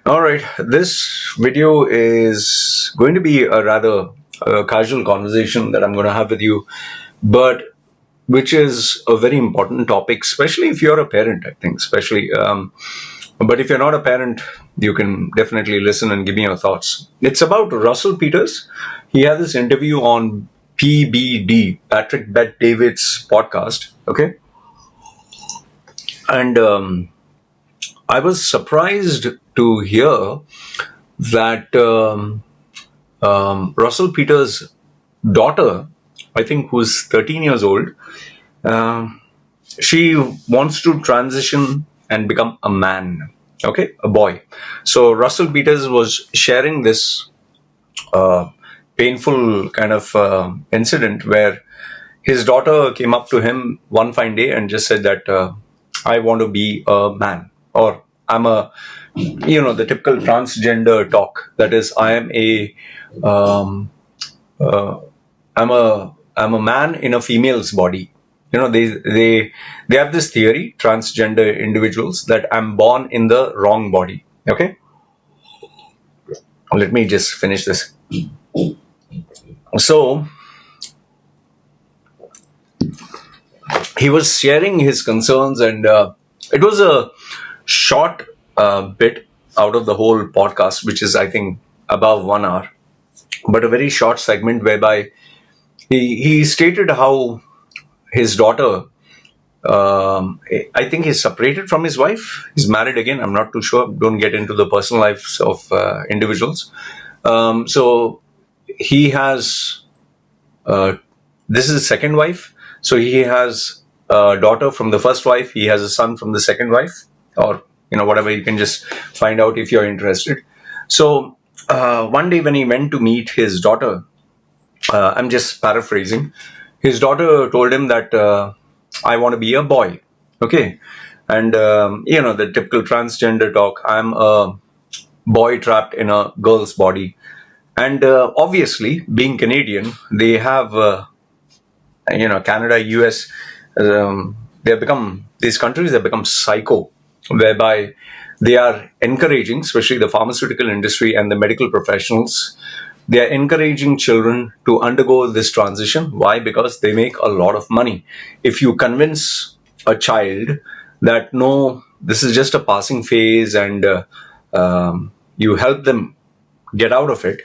All right, this video is going to be a rather casual conversation that I'm going to have with you, but which is a very important topic, especially if you're a parent, I think, especially. But if you're not a parent, you can definitely listen and give me your thoughts. It's about Russell Peters. He had this interview on PBD, Patrick Bet David's podcast, okay? And I was surprised to hear that Russell Peters' daughter, I think, who's 13 years old, um, she wants to transition and become a man, okay, a boy. So Russell Peters was sharing this uh, painful kind of incident where his daughter came up to him one fine day and just said that I want to be a man, or I'm a, the typical transgender talk. That is, I am a, uh, I'm a man in a female's body. They have this theory, transgender individuals, that I'm born in the wrong body. Okay, let me just finish this. So he was sharing his concerns, and it was a short bit out of the whole podcast, which is, I think, above 1 hour, but a very short segment whereby he stated how his daughter, I think he's separated from his wife. He's married again. I'm not too sure. Don't get into the personal lives of individuals. So he has, this is his second wife. So he has a daughter from the first wife. He has a son from the second wife, or whatever. You can just find out if you're interested. So one day when he went to meet his daughter, I'm just paraphrasing. His daughter told him that I want to be a boy. Okay, and the typical transgender talk. I'm a boy trapped in a girl's body, and obviously, being Canadian, they have Canada, US. They have become, these countries have become psycho, whereby they are encouraging, especially the pharmaceutical industry and the medical professionals, they are encouraging children to undergo this transition. Why? Because they make a lot of money. If you convince a child that no, this is just a passing phase, and you help them get out of it,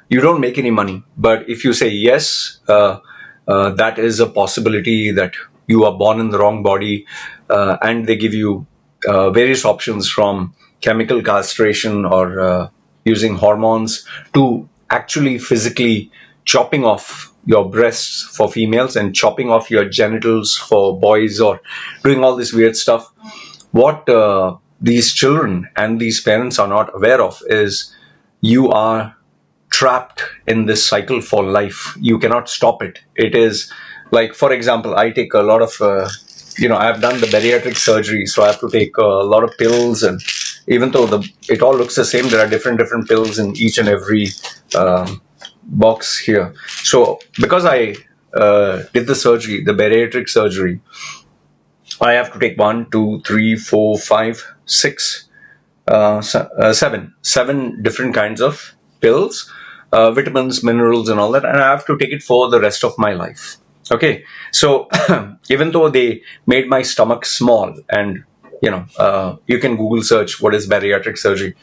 you don't make any money. But if you say yes, that is a possibility that you are born in the wrong body, and they give you various options from chemical castration or using hormones to actually physically chopping off your breasts for females and chopping off your genitals for boys, or doing all this weird stuff. What these children and these parents are not aware of is you are trapped in this cycle for life. You cannot stop it. It is like, for example, I take a lot of, I've done the bariatric surgery, so I have to take a lot of pills, and even though it all looks the same, there are different pills in each and every box here. So because I did the surgery, the bariatric surgery, I have to take 1, 2, 3, 4, 5, 6, 7 different kinds of pills, vitamins, minerals, and all that, and I have to take it for the rest of my life. Okay, so even though they made my stomach small, and you can Google search what is bariatric surgery,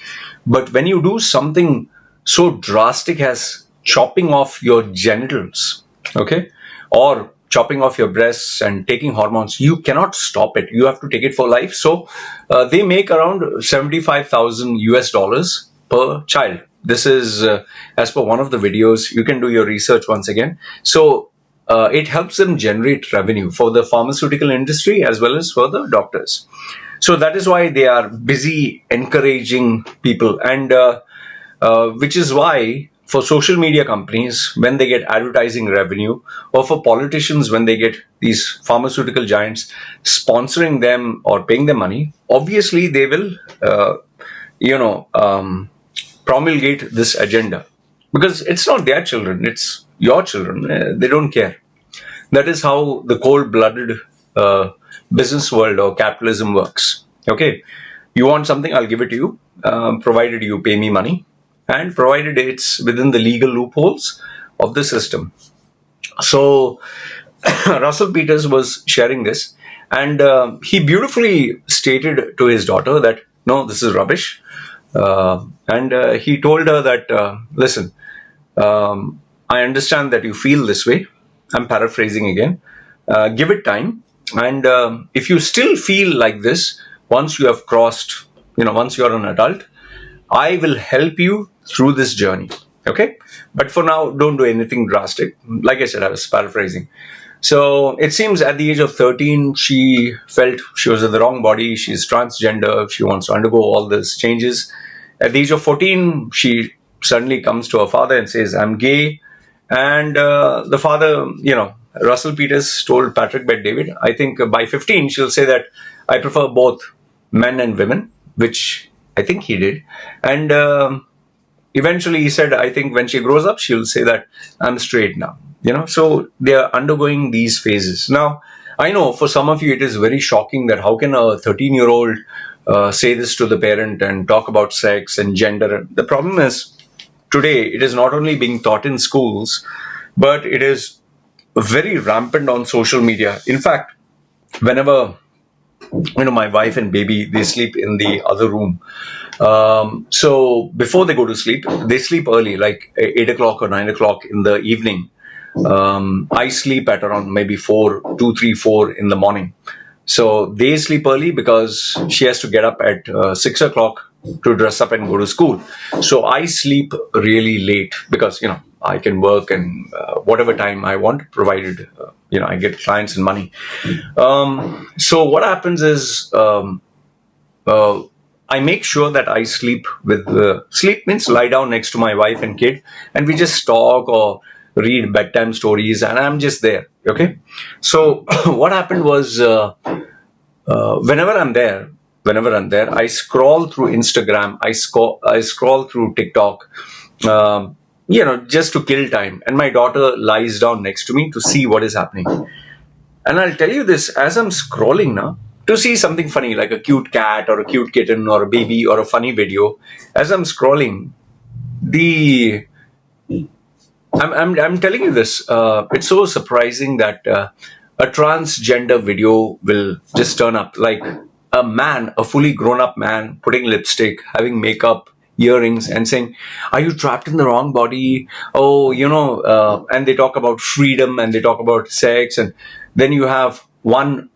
but when you do something so drastic as chopping off your genitals, okay, or chopping off your breasts and taking hormones, you cannot stop it. You have to take it for life. So they make around 75,000 US dollars per child. This is as per one of the videos. You can do your research once again. So it helps them generate revenue for the pharmaceutical industry as well as for the doctors. So that is why they are busy encouraging people, and which is why for social media companies, when they get advertising revenue, or for politicians, when they get these pharmaceutical giants sponsoring them or paying them money, obviously they will, promulgate this agenda, because it's not their children, it's your children. They don't care. That is how the cold-blooded business world or capitalism works. Okay, You want something, I'll give it to you, provided you pay me money, and provided it's within the legal loopholes of the system. So Russell Peters was sharing this, and he beautifully stated to his daughter that no, this is rubbish. And he told her that, listen, I understand that you feel this way. I'm paraphrasing again. Give it time. And if you still feel like this, once you have crossed, once you're an adult, I will help you through this journey. Okay? But for now, don't do anything drastic. Like I said, I was paraphrasing. So it seems at the age of 13, she felt she was in the wrong body. She's transgender. She wants to undergo all these changes. At the age of 14, she suddenly comes to her father and says, I'm gay. And the father, Russell Peters told Patrick Bet-David, I think by 15, she'll say that I prefer both men and women, which I think he did. And eventually he said, I think when she grows up, she'll say that I'm straight now. So they are undergoing these phases. Now, I know for some of you, it is very shocking that how can a 13-year-old say this to the parent and talk about sex and gender. The problem is today, it is not only being taught in schools, but it is very rampant on social media. In fact, whenever my wife and baby, they sleep in the other room. So before they go to sleep, they sleep early, like 8 o'clock or 9 o'clock in the evening. I sleep at around maybe 4, 2, 3, 4 in the morning. So they sleep early because she has to get up at 6 o'clock to dress up and go to school. So I sleep really late because, I can work and whatever time I want, provided, I get clients and money. So what happens is I make sure that I sleep sleep means lie down next to my wife and kid, and we just talk or read bedtime stories, and I'm just there. Okay. So what happened was whenever I'm there, I scroll through Instagram, I scroll through TikTok, just to kill time. And my daughter lies down next to me to see what is happening. And I'll tell you this, as I'm scrolling now, to see something funny like a cute cat or a cute kitten or a baby or a funny video, as I'm scrolling, I'm telling you this, it's so surprising that a transgender video will just turn up, like a fully grown up man putting lipstick, having makeup, earrings, and saying, are you trapped in the wrong body? Oh, and they talk about freedom and they talk about sex. And then you have one,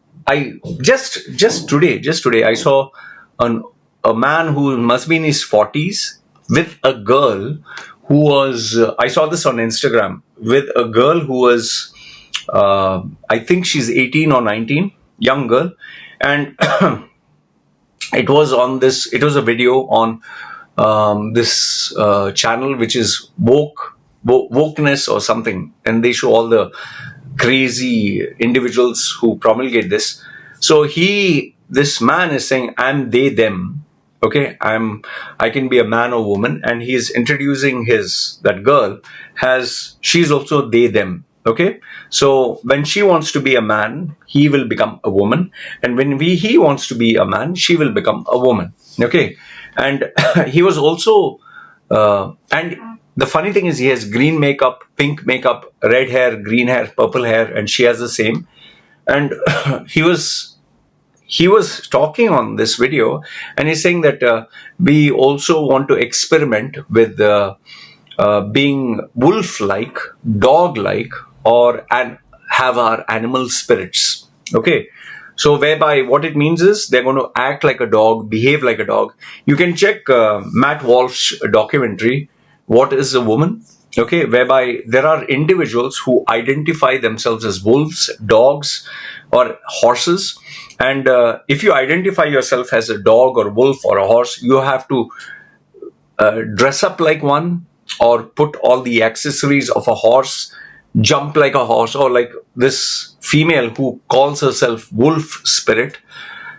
just today, I saw a man who must be in his 40s with a girl who was, I saw this on Instagram, with a girl who was, I think she's 18 or 19, young girl. And it was a video on this channel, which is wokeness or something. And they show all the crazy individuals who promulgate this. So this man is saying, I'm they, them. Okay, I can be a man or woman, and he is introducing that girl she's also they, them. Okay, so when she wants to be a man, he will become a woman, and when he wants to be a man, she will become a woman. Okay, and he was also, and the funny thing is, he has green makeup, pink makeup, red hair, green hair, purple hair, and she has the same. And he was talking on this video, and he's saying that we also want to experiment with being wolf-like, dog-like, and have our animal spirits. Okay. So whereby what it means is they're going to act like a dog, behave like a dog. You can check Matt Walsh's documentary, What is a Woman? Okay, whereby there are individuals who identify themselves as wolves, dogs, or horses. And if you identify yourself as a dog or wolf or a horse, you have to dress up like one, or put all the accessories of a horse, jump like a horse, or like this female who calls herself wolf spirit.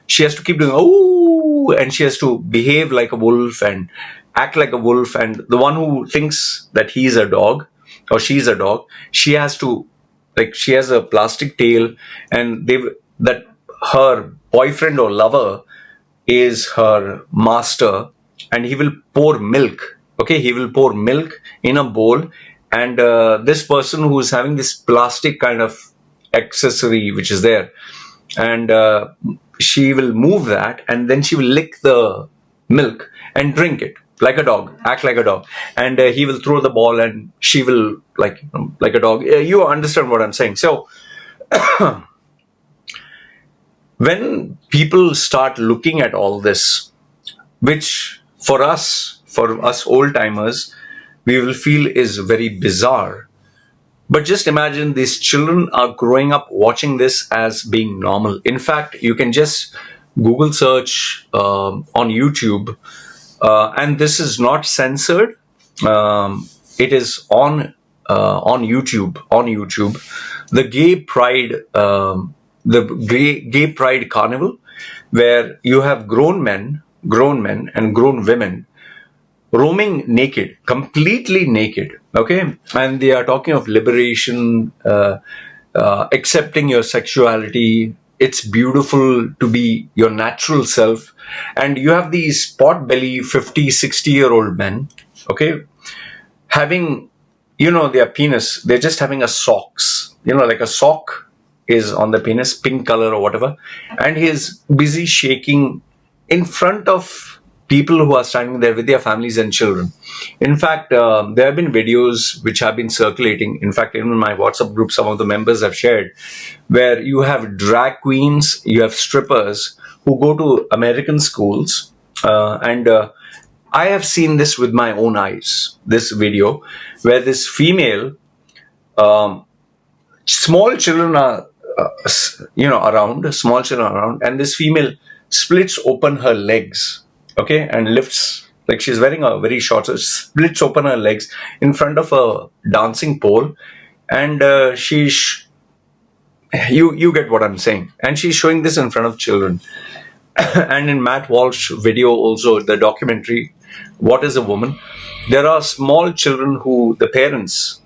She has to keep doing, oh, and she has to behave like a wolf and act like a wolf. And the one who thinks that he's a dog or she's a dog, she has a plastic tail, and that her boyfriend or lover is her master, and he will pour milk. Okay, he will pour milk in a bowl, and this person who is having this plastic kind of accessory which is there, and she will move that, and then she will lick the milk and drink it like a dog, act like a dog, and he will throw the ball, and she will like a dog. You understand what I'm saying? So when people start looking at all this, which for us old timers, we will feel is very bizarre. But just imagine these children are growing up watching this as being normal. In fact, you can just Google search on YouTube, and this is not censored. It is on YouTube. On YouTube, the Gay Pride Carnival, where you have grown men, and grown women roaming naked, completely naked, okay? And they are talking of liberation, accepting your sexuality. It's beautiful to be your natural self. And you have these pot-belly 50, 60-year-old men, okay, having, their penis, they're just having a socks, like a sock is on the penis, pink color or whatever, and he's busy shaking in front of people who are standing there with their families and children. In fact, there have been videos which have been circulating. In fact, even in my WhatsApp group, some of the members have shared, where you have drag queens, you have strippers who go to American schools, and I have seen this with my own eyes, this video, where this female, small children are, small children around, and this female splits open her legs, okay, and lifts, like she's wearing a very short, so splits open her legs in front of a dancing pole, and you get what I'm saying, and she's showing this in front of children. And in Matt Walsh video also, the documentary, What is a Woman? There are small children who the parents,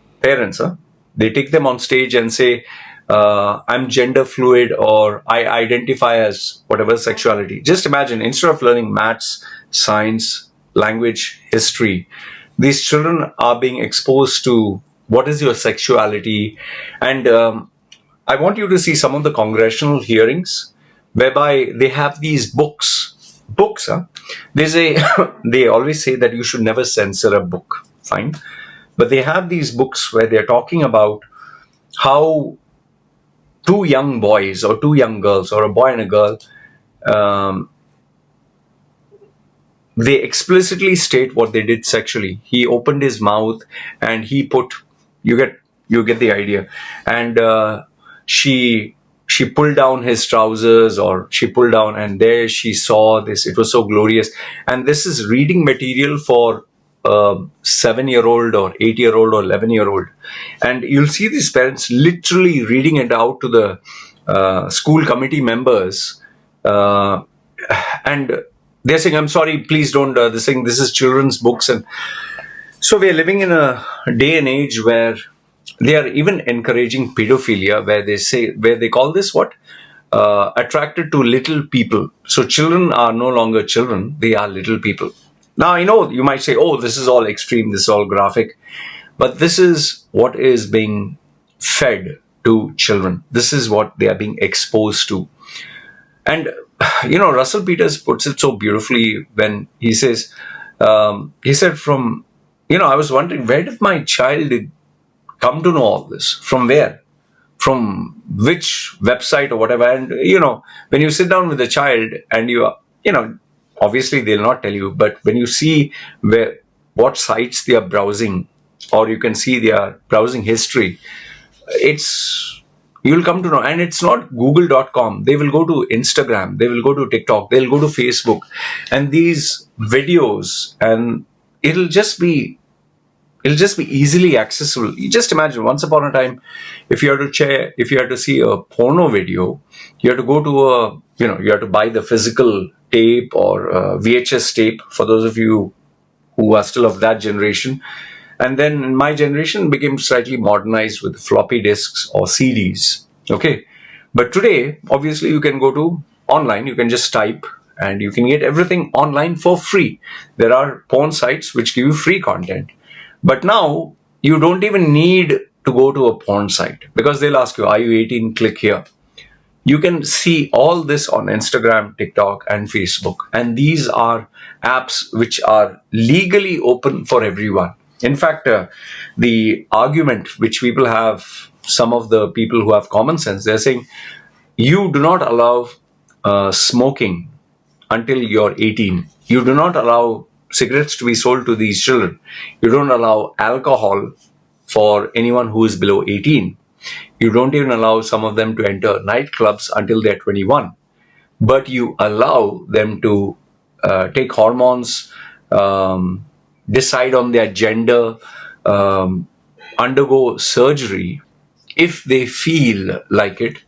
they take them on stage and say, I'm gender fluid, or I identify as whatever sexuality. Just imagine, instead of learning maths, science, language, history, these children are being exposed to what is your sexuality. And I want you to see some of the congressional hearings whereby they have these books. They say, they always say that you should never censor a book. Fine. But they have these books where they're talking about how two young boys or two young girls, or a boy and a girl, they explicitly state what they did sexually. He opened his mouth and he put, you get the idea. And she pulled down his trousers, or she pulled down, and there she saw this. It was so glorious. And this is reading material for 7-year-old or 8-year-old or 11-year-old. And you'll see these parents literally reading it out to the school committee members. And they're saying, I'm sorry, please don't, this is children's books. And so we are living in a day and age where they are even encouraging pedophilia, where they call this what? Attracted to little people. So children are no longer children, they are little people. Now, I know you might say, oh, this is all extreme, this is all graphic, but this is what is being fed to children. This is what they are being exposed to. And, Russell Peters puts it so beautifully when he says, he said I was wondering, where did my child come to know all this? From where? From which website or whatever? And, when you sit down with a child and obviously they'll not tell you, but when you see what sites they are browsing, or you can see their browsing history, you'll come to know. And it's not google.com. They will go to Instagram, they will go to TikTok, they'll go to Facebook, and these videos, and it'll just be easily accessible. You just imagine, once upon a time, if you had to see a porno video, you had to go to you had to buy the physical tape or VHS tape, for those of you who are still of that generation. And then in my generation became slightly modernized with floppy disks or CDs. Okay. But today, obviously, you can go to online, you can just type, and you can get everything online for free. There are porn sites which give you free content. But now you don't even need to go to a porn site, because they'll ask you, are you 18? Click here. You can see all this on Instagram, TikTok, and Facebook. And these are apps which are legally open for everyone. In fact, the argument which people have, some of the people who have common sense, they're saying you do not allow smoking until you're 18. You do not allow cigarettes to be sold to these children. You don't allow alcohol for anyone who is below 18. You don't even allow some of them to enter nightclubs until they're 21. But you allow them to take hormones, decide on their gender, undergo surgery if they feel like it.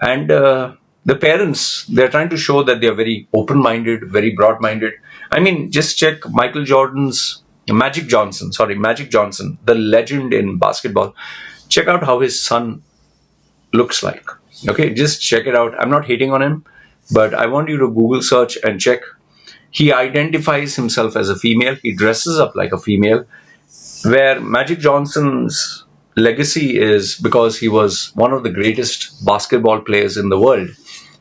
And the parents, they're trying to show that they're very open-minded, very broad-minded. I mean, just check Magic Johnson, the legend in basketball. Check out how his son looks like. Okay, just check it out. I'm not hating on him, but I want you to Google search and check. He identifies himself as a female. He dresses up like a female. Where Magic Johnson's legacy is because he was one of the greatest basketball players in the world.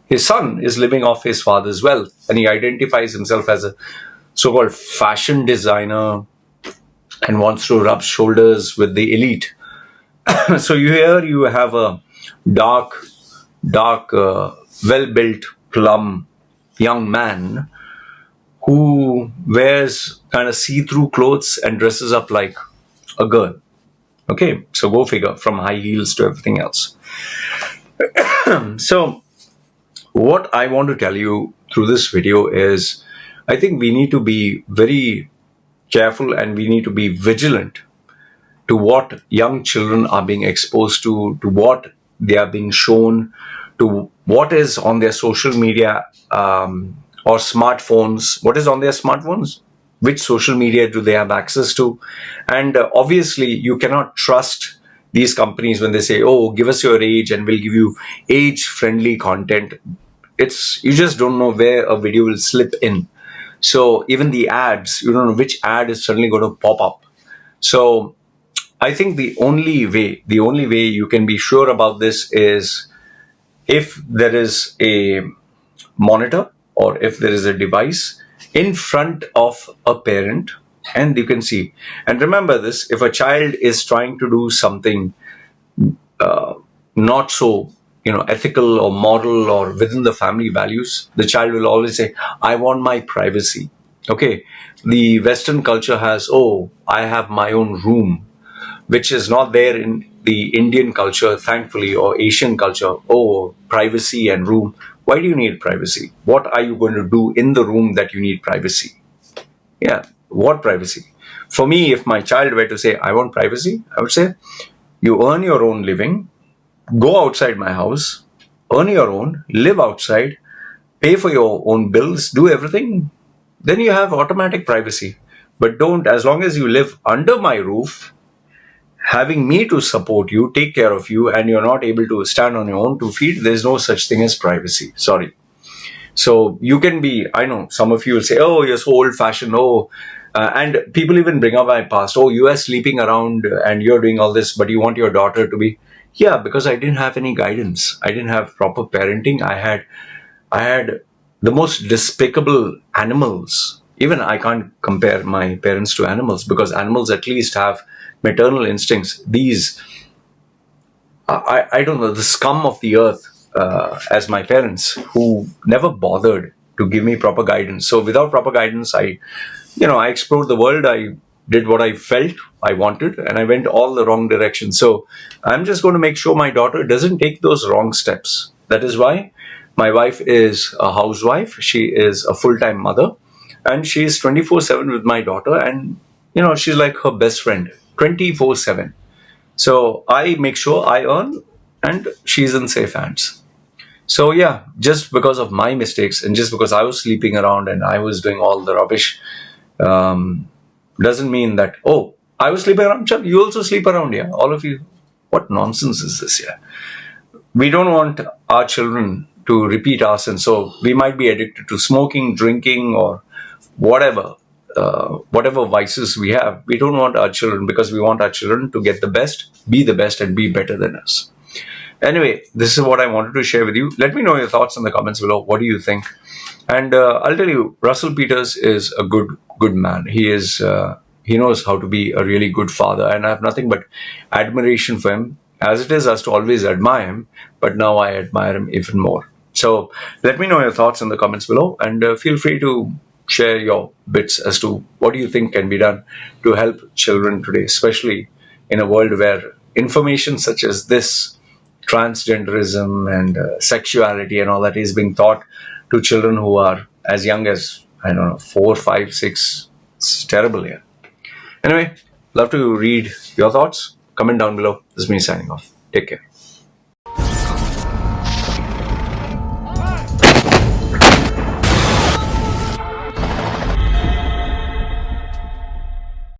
His son is living off his father's wealth, and he identifies himself as a so-called fashion designer and wants to rub shoulders with the elite. So you have a dark, well-built, plump young man who wears kind of see-through clothes and dresses up like a girl. Okay, so go figure, from high heels to everything else. So what I want to tell you through this video is, I think we need to be very careful and we need to be vigilant to what young children are being exposed to what they are being shown, to what is on their social media or smartphones. What is on their smartphones? Which social media do they have access to? And obviously, you cannot trust these companies when they say, oh, give us your age and we'll give you age-friendly content. You just don't know where a video will slip in. So even the ads, you don't know which ad is suddenly going to pop up. So I think the only way you can be sure about this is if there is a monitor or if there is a device in front of a parent and you can see. And remember this, if a child is trying to do something not so ethical or moral or within the family values, the child will always say, I want my privacy. Okay, the Western culture has, I have my own room, which is not there in the Indian culture, thankfully, or Asian culture. Privacy and room. Why do you need privacy? What are you going to do in the room that you need privacy? Yeah, what privacy? For me, if my child were to say, I want privacy, I would say, you earn your own living, go outside my house, earn your own, live outside, pay for your own bills, do everything, then you have automatic privacy. But don't, as long as you live under my roof, having me to support you, take care of you, and you're not able to stand on your own 2 feet, there's no such thing as privacy. Sorry. So you can be, I know some of you will say, you're so old fashioned. And people even bring up my past. You are sleeping around and you're doing all this, but you want your daughter to be. Yeah, because I didn't have any guidance. I didn't have proper parenting. I had the most despicable animals. Even I can't compare my parents to animals because animals at least have maternal instincts. These, I don't know, the scum of the earth as my parents who never bothered to give me proper guidance. So without proper guidance, I explored the world. I did what I felt I wanted and I went all the wrong directions. So I'm just going to make sure my daughter doesn't take those wrong steps. That is why my wife is a housewife. She is a full-time mother and she is 24/7 with my daughter. And, she's like her best friend. 24/7. So I make sure I earn and she's in safe hands. So yeah, just because of my mistakes and just because I was sleeping around and I was doing all the rubbish doesn't mean that, I was sleeping around, Chuck, you also sleep around, yeah, all of you. What nonsense is this, yeah? We don't want our children to repeat our sins. So we might be addicted to smoking, drinking, or whatever. Whatever vices we have, we don't want our children, because we want our children to get the best, and be better than us. Anyway, this is what I wanted to share with you. Let me know your thoughts in the comments below. What do you think? And I'll tell you, Russell Peters is a good man. He knows how to be a really good father, and I have nothing but admiration for him. As it is, I used to always admire him, but now I admire him even more. So let me know your thoughts in the comments below, and feel free to share your bits as to what do you think can be done to help children today, especially in a world where information such as this, transgenderism and sexuality and all that, is being taught to children who are as young as, I don't know, 4, 5, 6. It's terrible here. Anyway, love to read your thoughts. Comment down below. This is me signing off. Take care.